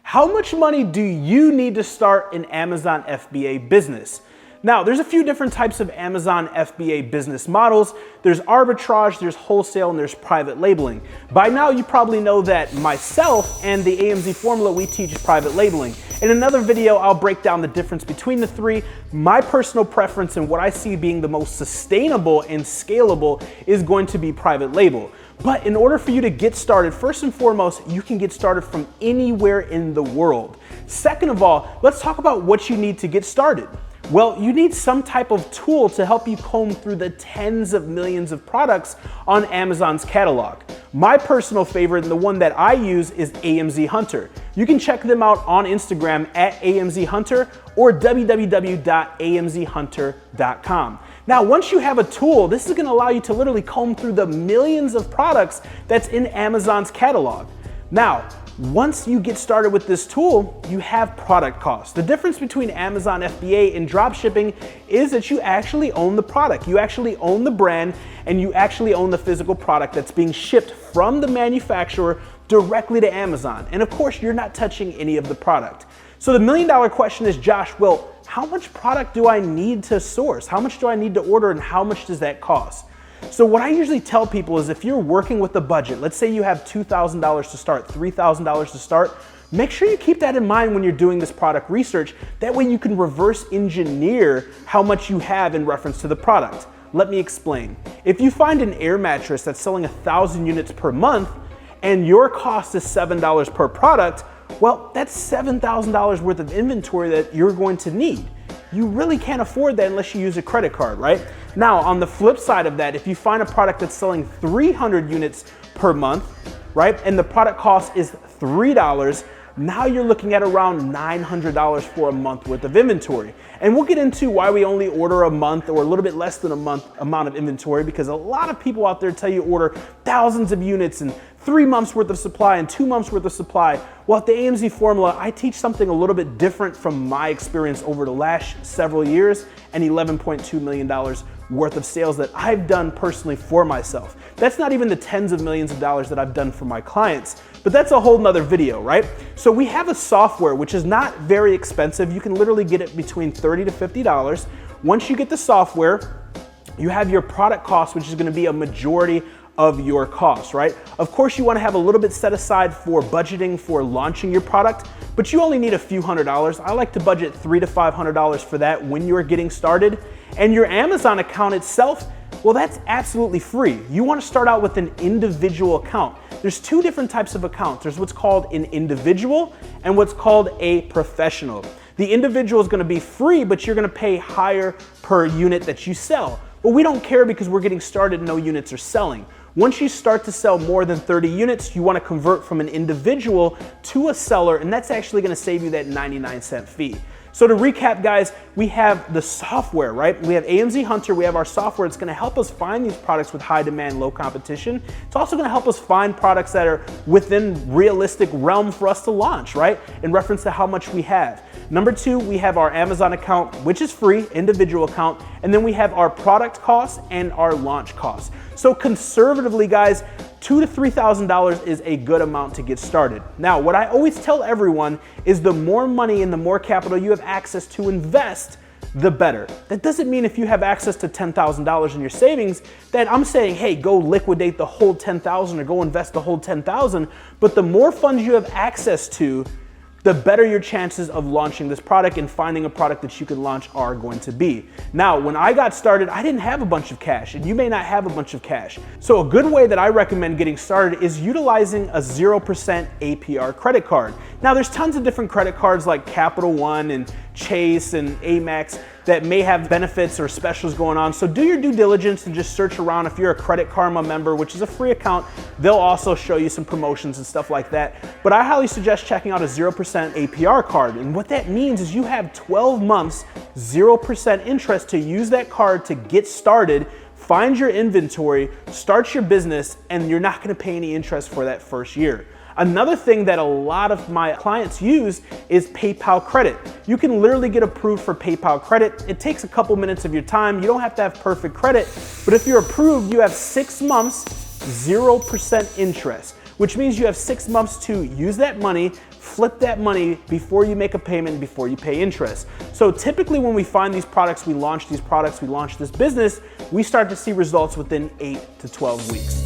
How much money do you need to start an Amazon FBA business? Now, there's a few different types of Amazon FBA business models. There's arbitrage, there's wholesale, and there's private labeling. By now, you probably know that myself and the AMZ formula, we teach private labeling. In another video, I'll break down the difference between the three. My personal preference and what I see being the most sustainable and scalable is going to be private label. But in order for you to get started, first and foremost, you can get started from anywhere in the world. Second of all, let's talk about what you need to get started. Well, you need some type of tool to help you comb through the tens of millions of products on Amazon's catalog. My personal favorite and the one that I use is AMZ Hunter. You can check them out on Instagram at AMZ Hunter or www.amzhunter.com. Now, once you have a tool, this is going to allow you to literally comb through the millions of products that's in Amazon's catalog. Now, once you get started with this tool, you have product costs. The difference between Amazon FBA and dropshipping is that you actually own the product. You actually own the brand and you actually own the physical product that's being shipped from the manufacturer directly to Amazon. And of course, you're not touching any of the product. So the million-dollar question is, Josh, well, how much product do I need to source? How much do I need to order and how much does that cost? So what I usually tell people is if you're working with a budget, let's say you have $2,000 to start, $3,000 to start, make sure you keep that in mind when you're doing this product research. That way you can reverse engineer how much you have in reference to the product. Let me explain. If you find an air mattress that's selling 1,000 units per month and your cost is $7 per product, well, that's $7,000 worth of inventory that you're going to need. You really can't afford that unless you use a credit card, right? Now, on the flip side of that, if you find a product that's selling 300 units per month, right, and the product cost is $3, now you're looking at around $900 for a month worth of inventory. And we'll get into why we only order a month or a little bit less than a month amount of inventory, because a lot of people out there tell you order thousands of units and 3 months worth of supply and 2 months worth of supply. Well, at the AMZ formula, I teach something a little bit different from my experience over the last several years and $11.2 million worth of sales that I've done personally for myself. That's not even the tens of millions of dollars that I've done for my clients, but that's a whole nother video, right? So we have a software which is not very expensive. You can literally get it between $30 to $50. Once you get the software, you have your product cost, which is gonna be a majority of your costs, right? Of course, you wanna have a little bit set aside for budgeting for launching your product, but you only need a few $100s. I like to budget $300 to $500 for that when you're getting started. And your Amazon account itself, well, that's absolutely free. You wanna start out with an individual account. There's two different types of accounts. There's what's called an individual and what's called a professional. The individual is gonna be free, but you're gonna pay higher per unit that you sell. But we don't care because we're getting started, no units are selling. Once you start to sell more than 30 units, you want to convert from an individual to a seller, and that's actually going to save you that 99-cent fee. So to recap, guys, we have the software, right? We have AMZ Hunter, we have our software. It's going to help us find these products with high demand, low competition. It's also going to help us find products that are within realistic realm for us to launch, right? In reference to how much we have. Number two, we have our Amazon account, which is free, individual account, and then we have our product costs and our launch costs. So conservatively, guys, $2,000 to $3,000 is a good amount to get started. Now, what I always tell everyone is the more money and the more capital you have access to invest, the better. That doesn't mean if you have access to $10,000 in your savings that I'm saying, hey, go liquidate the whole $10,000 or go invest the whole $10,000. But the more funds you have access to, the better your chances of launching this product and finding a product that you can launch are going to be. Now, when I got started, I didn't have a bunch of cash, and you may not have a bunch of cash. So a good way that I recommend getting started is utilizing a 0% APR credit card. Now, there's tons of different credit cards like Capital One and Chase and Amex that may have benefits or specials going on. So do your due diligence and just search around. If you're a Credit Karma member, which is a free account, they'll also show you some promotions and stuff like that. But I highly suggest checking out a 0% APR card. And what that means is you have 12 months, 0% interest to use that card to get started, find your inventory, start your business, and you're not gonna pay any interest for that first year. Another thing that a lot of my clients use is PayPal credit. You can literally get approved for PayPal credit. It takes a couple minutes of your time. You don't have to have perfect credit, but if you're approved, you have 6 months, 0% interest, which means you have 6 months to use that money, flip that money before you make a payment, before you pay interest. So typically when we find these products, we launch this business, we start to see results within 8 to 12 weeks.